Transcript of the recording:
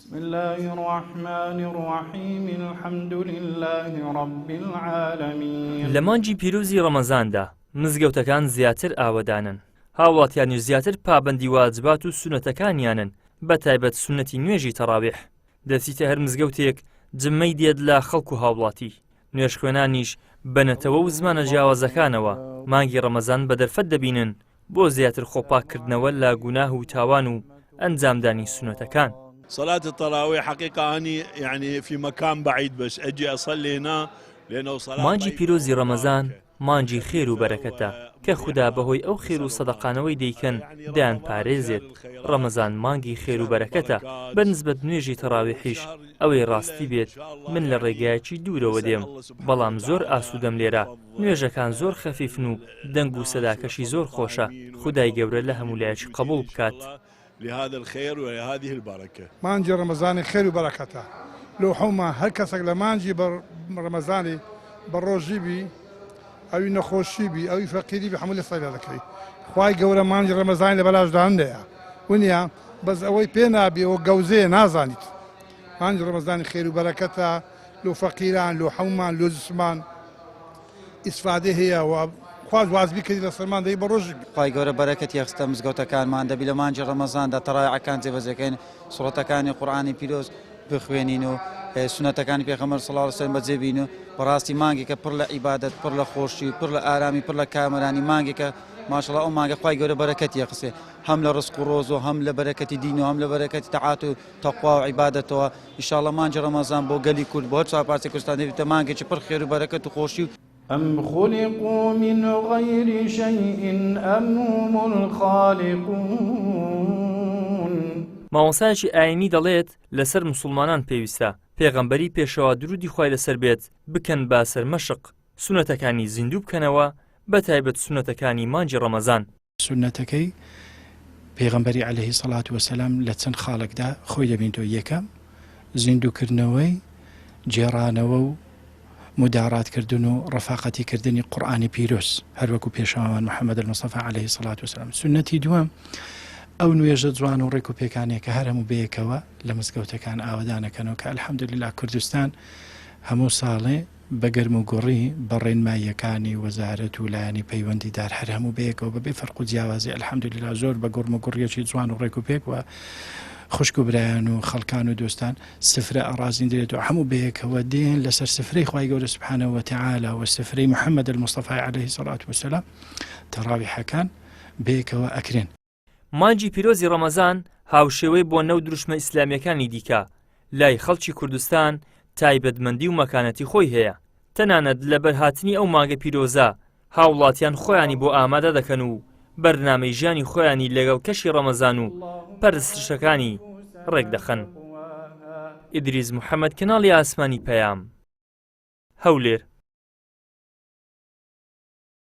بسم الله الرحمن الرحيم الحمد لله رب العالمين. لە مانگی پیرۆزی ڕەمەزاندا مزگەوتەکان زیاتر ئاوەدانن، هاوڵاتیان زیاتر پابەندی واجبات و سونەتەکانیانن، بە تایبەت سونەتی نوێژی تەڕاویح. دەچیتە هەر مزگەوتێک جمەی دێت لە خەڵک و هاوڵاتی. نوێژ خوێنانیش بەنەتەوە و زمانە جیاوازەکانەوە مانگی ڕەمەزان بە دەرفەت دەبینن بۆ زیاتر خۆپاکردنەوە لە گوناه و تاوان و ئەنجامدانی سونەتەکان. صلاة التراويح حقيقة أني يعني في مكان بعيد بس أجي أصلي هنا لأنه صلاة مانجی پیرۆزی ڕەمەزان مانجی خێر و بەرەکەتە کە خوددا بەهۆی ئەو خێر و سەدەقانەوەی دەیکەن دایان پارێزێت. ڕەمەزان مانگی خێر و بەرەکەتە، بەنسبەت نوێژی تەراویحیش ئەوەی ڕاستی بێت من لە ڕێگایەکی دوورەوە دێم، بەڵام زۆر ئاسوودەم لێرە. نوێژەکان زۆر خەفیفن و دەنگ و سەداکەشی زۆر خۆشە. خودای گەورە لە هەموو لایەکی قبول بکات. لهذا الخير ولهذه البركة. مانجی رمضان خير وبركته. لو حوما هر کەسێک لە مانجی ڕەمەزانی بەڕۆژی بی ئەوی نەخۆشی بی ئەوی فەقیری بی هەموو لە سەیرا دەکەی. خوای گەورە مانجی ڕەمەزانی لە بەلاشدا هەندەیە ونیا بەس ئەوەی پێ نابی ئەوە گەوزەیە نازانیت. مانجی ڕەمەزانی خێر و بەرەکەتە لۆ فەقیران لۆ حەومان لۆ زسمان ئیسفادە هەیە و خواز وازبی کردی لە سەرمان دەی بەڕۆژی. خوای گەورە بەرەکەتی یەخستە مزگەوتەکانمان دەبی لە مانجی ڕەمەزاندا تەڕایعەکان جێبەجێکەین، سوڕەتەکانی قورئانی پیرۆز بخوێنین و سونەتەکانی پێغەمبەر صلی الله علیه و سلم بەجێبین و بەڕاستی مانگێکە پڕ لە عیبادەت، پڕ لە خۆشی و پڕ لە ئارامی، پڕ لە کامەرانی، مانگێکە ماشەڵڵا ئەو مانگە خوای گەورە بەرەکەتی یەخسێ هەم لە ڕزق و ڕۆز و هەم لە بەرەکەتی دین و هەم لە بەرەکەتی تەعات و تەقوا و عیبادەتەوە. ئینشاءڵڵا مانجی ڕەمەزان بۆ گەلی کورد بۆ هەر چوارپارچەی کوردستان دەبێتە مانگێکی پڕ خێر و بەرەکەت و خۆشی. أم خلقوا من غير شيء أم هم الخالقون. مامۆسایەکی ئاینی دەڵێت لەسەر موسڵمانان پێویستە پێغەمبەری پێشەوە درودی خوای لەسەر بێت بکەن با سەرمەشق، سونەتەکانی زیندوو بکەنەوە، بە تایبەت سونەتەکانی مانجی ڕەمەزان. سونەتەکەی پێغەمبەری عەلەیهی سەڵات وەسەلام لە چەند خاڵێکدا خۆی دەبینێتەوە. یەکەم زیندووکردنەوەی جێڕانەوە و مداراتکردن و ڕەفاقەتیکردنی قورئانی پیرۆز هەروەکو پێشەوەمان محەممەد الموستەفا عەلەیهی سەڵات وسەلام. سونەتی دووەم ئەو نوێژە جوان و ڕێک و پێکانەیە کە هەر هەموو بەیەکەوە لە مزگەوتەکان ئاوادانەکەنەوە کە ئەلحەمدوللیلا کوردستان هەموو ساڵێ بەگەرم و گوڕی بە ڕێنماییەکانی وەزارەت و لایەنی پەیوەندیدار هەر هەموو بەیەکەوە بەبێ فەرق و جیاوازی ئەلحەمدوللیلا زۆر بە گوڕم و گوڕیەکی جوان و ڕێک و پێک وە خوشک و برایان و خەڵکان و دۆستان سفرە ئەڕازین دێت و هەموو بەیەکەوە دێن لەسەر سفرەی خوای گەورە سوبحانەهو وتەعالا و سفرەی محەممەد الموستەفا عەلەیهی سەڵات وسەلام تەڕاویحەکان بەیەکەوە ئەکرێن. مانجی پیرۆزی ڕەمەزان هاوشێوەی بۆ نەو دروشمە ئیسلامیەکانی دیکە لای خەڵکی کوردستان تایبەتمەندی و مەکانەتی خۆی هەیە. تەنانەت لە بەرهاتنی ئەو مانگە پیرۆزە هاوڵاتیان خۆیانی بۆ ئامادە دەکەن و بەرنامەی ژیانی خۆیانی لەگەڵ کەشی ڕەمەزان و پەرستشەکانی ڕێک دەخەن. ئیدریس محەممەد کەناڵی ئاسمانی پەیام هەولێر.